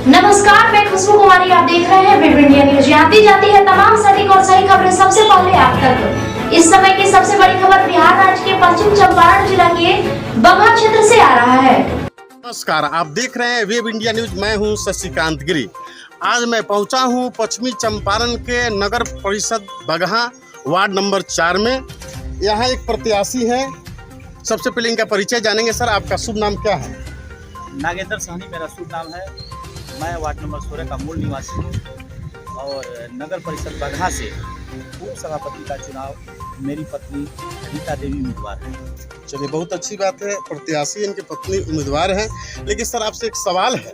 नमस्कार, मैं खुशबू कुमारी। आप देख रहे हैं वेब इंडिया न्यूज। आती जाती है तमाम सटीक और सही खबरें सबसे पहले आप तक। इस समय की सबसे बड़ी खबर बिहार राज्य के पश्चिम चंपारण जिला के बगहा क्षेत्र से आ रहा है। नमस्कार, आप देख रहे हैं वेब इंडिया न्यूज। मैं हूं शशिकांत गिरी। आज मैं पहुंचा हूं पश्चिमी चंपारण के नगर परिषद बगहा वार्ड नंबर 4 में। यहां एक प्रत्याशी हैं। सबसे पहले इनका परिचय जानेंगे। सर, आपका शुभ नाम क्या है? नागेंद्र सहनी मेरा शुभ नाम है। मैं वार्ड नंबर 16 का मूल निवासी हूँ और नगर परिषद बगहा से उप सभापति का चुनाव मेरी पत्नी रीता देवी उम्मीदवार है। चलिए, बहुत अच्छी बात है। प्रत्याशी इनकी पत्नी उम्मीदवार हैं। लेकिन सर, आपसे एक सवाल है।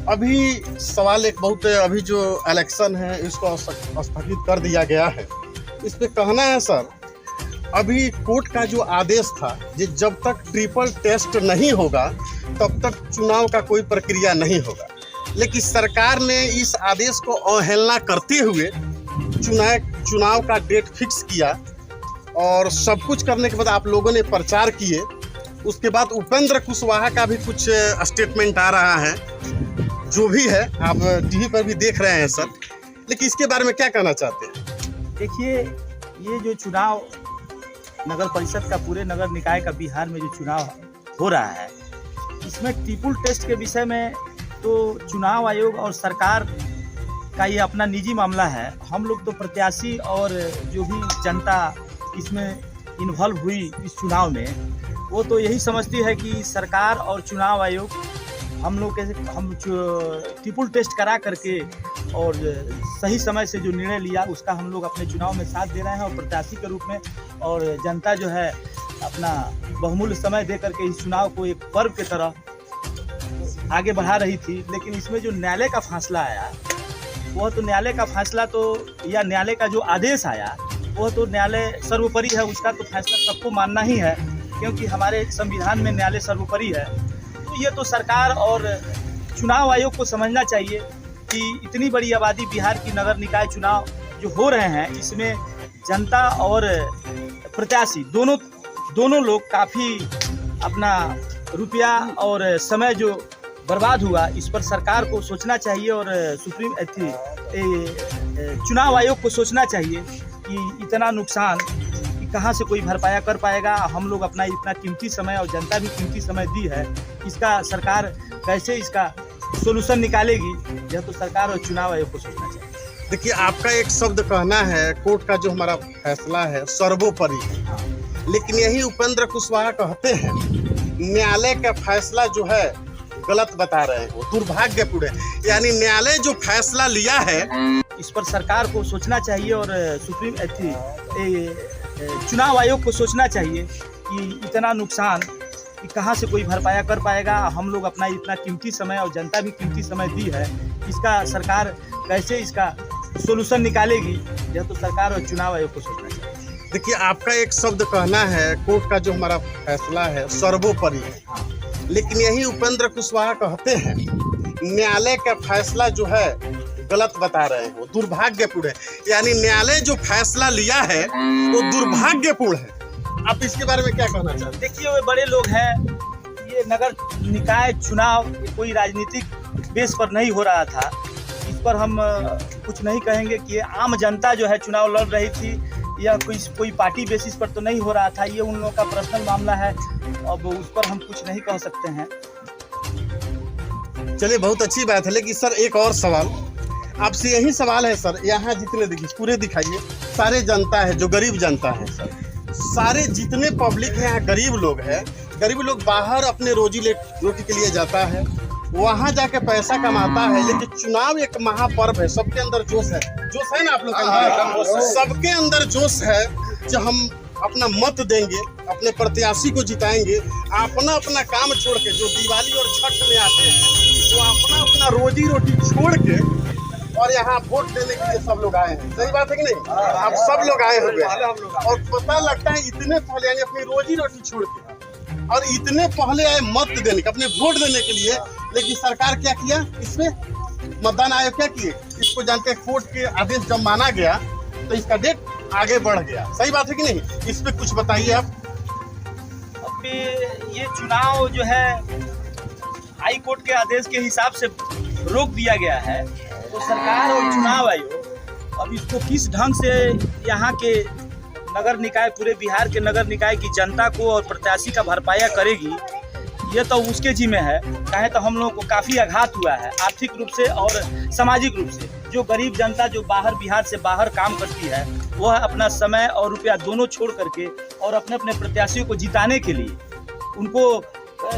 अभी जो इलेक्शन है इसको स्थगित कर दिया गया है। इस पे कहना है सर, अभी कोर्ट का जो आदेश था कि जब तक ट्रिपल टेस्ट नहीं होगा तब तक चुनाव का कोई प्रक्रिया नहीं होगा, लेकिन सरकार ने इस आदेश को अवहेलना करते हुए चुनाव का डेट फिक्स किया और सब कुछ करने के बाद आप लोगों ने प्रचार किए। उसके बाद उपेंद्र कुशवाहा का भी कुछ स्टेटमेंट आ रहा है। जो भी है, आप टीवी पर भी देख रहे हैं सर, लेकिन इसके बारे में क्या कहना चाहते हैं? देखिए, ये जो चुनाव नगर परिषद का, पूरे नगर निकाय का बिहार में जो चुनाव हो रहा है, इसमें ट्रिपल टेस्ट के विषय में तो चुनाव आयोग और सरकार का ये अपना निजी मामला है। हम लोग तो प्रत्याशी और जो भी जनता इसमें इन्वॉल्व हुई इस चुनाव में, वो तो यही समझती है कि सरकार और चुनाव आयोग हम ट्रिपल टेस्ट करा करके और सही समय से जो निर्णय लिया उसका हम लोग अपने चुनाव में साथ दे रहे हैं और प्रत्याशी के रूप में। और जनता जो है अपना बहुमूल्य समय दे करके इस चुनाव को एक पर्व की तरह आगे बढ़ा रही थी। लेकिन इसमें जो न्यायालय का फैसला आया, वह तो न्यायालय का फैसला तो, या न्यायालय का जो आदेश आया, वह तो न्यायालय सर्वोपरि है। उसका तो फैसला सबको मानना ही है, क्योंकि हमारे संविधान में न्यायालय सर्वोपरि है। तो ये तो सरकार और चुनाव आयोग को समझना चाहिए कि इतनी बड़ी आबादी बिहार की नगर निकाय चुनाव जो हो रहे हैं, इसमें जनता और प्रत्याशी दोनों लोग काफ़ी अपना रुपया और समय जो बर्बाद हुआ, इस पर सरकार को सोचना चाहिए और चुनाव आयोग को सोचना चाहिए कि इतना नुकसान कहाँ से कोई भरपाया कर पाएगा। हम लोग अपना इतना कीमती समय और जनता भी कीमती समय दी है, इसका सरकार कैसे इसका सोल्यूशन निकालेगी, यह तो सरकार और चुनाव आयोग को सोचना चाहिए। देखिए, आपका एक शब्द कहना है कोर्ट का जो हमारा फैसला है सर्वोपरि है, लेकिन यही उपेंद्र कुशवाहा कहते हैं न्यायालय का फैसला जो है गलत बता रहे हैं, वो दुर्भाग्यपूर्ण है। यानी न्यायालय जो फैसला लिया है, इस पर सरकार को सोचना चाहिए और चुनाव आयोग को सोचना चाहिए कि इतना नुकसान कहाँ से कोई भरपाया कर पाएगा। हम लोग अपना इतना कीमती समय और जनता भी कीमती समय दी है, इसका सरकार कैसे इसका सोल्यूशन निकालेगी, यह तो सरकार और चुनाव आयोग को सोचना चाहिए। देखिए, आपका एक शब्द कहना है कोर्ट का जो हमारा फैसला है सर्वोपरि है, लेकिन यही उपेंद्र कुशवाहा कहते हैं न्यायालय का फैसला जो है गलत बता रहे हैं, वो दुर्भाग्यपूर्ण है। यानी न्यायालय जो फैसला लिया है वो दुर्भाग्यपूर्ण है। आप इसके बारे में क्या कहना चाहते हैं? देखिए, वे बड़े लोग हैं। ये नगर निकाय चुनाव कोई राजनीतिक बेस पर नहीं हो रहा था। इस पर हम कुछ नहीं कहेंगे कि ये आम जनता जो है चुनाव लड़ रही थी, या कोई पार्टी बेसिस पर तो नहीं हो रहा था। ये उन लोगों का पर्सनल मामला है, अब उस पर हम कुछ नहीं कह सकते हैं। चलिए, बहुत अच्छी बात है। लेकिन सर, एक और सवाल आपसे यही सवाल है सर। यहाँ जितने पूरे दिखाइए, सारे जनता है जो गरीब जनता है सर, सारे जितने पब्लिक है यहाँ गरीब लोग हैं। गरीब लोग बाहर अपने रोजी रोटी के लिए जाता है, वहाँ जाके पैसा कमाता है। लेकिन चुनाव एक महापर्व है, सबके अंदर जोश है ना आप लोग के अंदर? सबके अंदर जोश है जो हम अपना मत देंगे, अपने प्रत्याशी को जिताएंगे। अपना काम छोड़ के, जो दिवाली और छठ में आते हैं, वो अपना रोजी रोटी छोड़ के और यहाँ वोट देने के लिए सब लोग आए हैं। सही बात है कि नहीं? आप सब लोग आए हुए हैं और पता लगता है इतने पहले आए अपनी रोजी रोटी छोड़ के और इतने पहले आए मत देने के, अपने वोट देने के लिए। लेकिन सरकार क्या किया? इसमें मतदान आयोग क्या किए? इसको जानते हैं कोर्ट के आदेश जब माना गया तो इसका डेट आगे बढ़ गया। सही बात है कि नहीं? इस पे कुछ बताइए आप। अब ये चुनाव जो है हाई कोर्ट के आदेश के हिसाब से रोक दिया गया है, तो सरकार और चुनाव आयोग अब इसको किस ढंग से यहाँ के नगर निकाय, पूरे बिहार के नगर निकाय की जनता को और प्रत्याशी का भरपाया करेगी, ये तो उसके जिम्मे है। कहें तो हम लोगों को काफ़ी आघात हुआ है आर्थिक रूप से और सामाजिक रूप से। जो गरीब जनता जो बाहर, बिहार से बाहर काम करती है, वह अपना समय और रुपया दोनों छोड़ करके और अपने अपने प्रत्याशियों को जिताने के लिए, उनको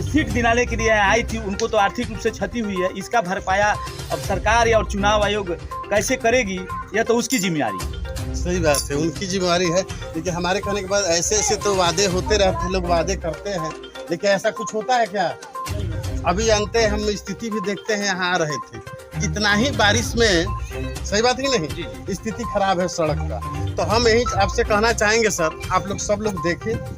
सीट दिलाने के लिए आई थी, उनको तो आर्थिक रूप से क्षति हुई है। इसका भरपाया अब सरकार या और चुनाव आयोग कैसे करेगी, यह तो उसकी जिम्मेदारी है। सही बात है, उनकी जिम्मेदारी है। लेकिन हमारे कहने के बाद ऐसे ऐसे तो वादे होते रहते हैं, लोग वादे करते हैं, लेकिन ऐसा कुछ होता है क्या? अभी जानते हैं, हम स्थिति भी देखते हैं, यहाँ आ रहे थे, इतना ही बारिश में, सही बात ही नहीं, स्थिति खराब है सड़क का। तो हम यही आपसे कहना चाहेंगे सर, आप लोग सब लोग देखें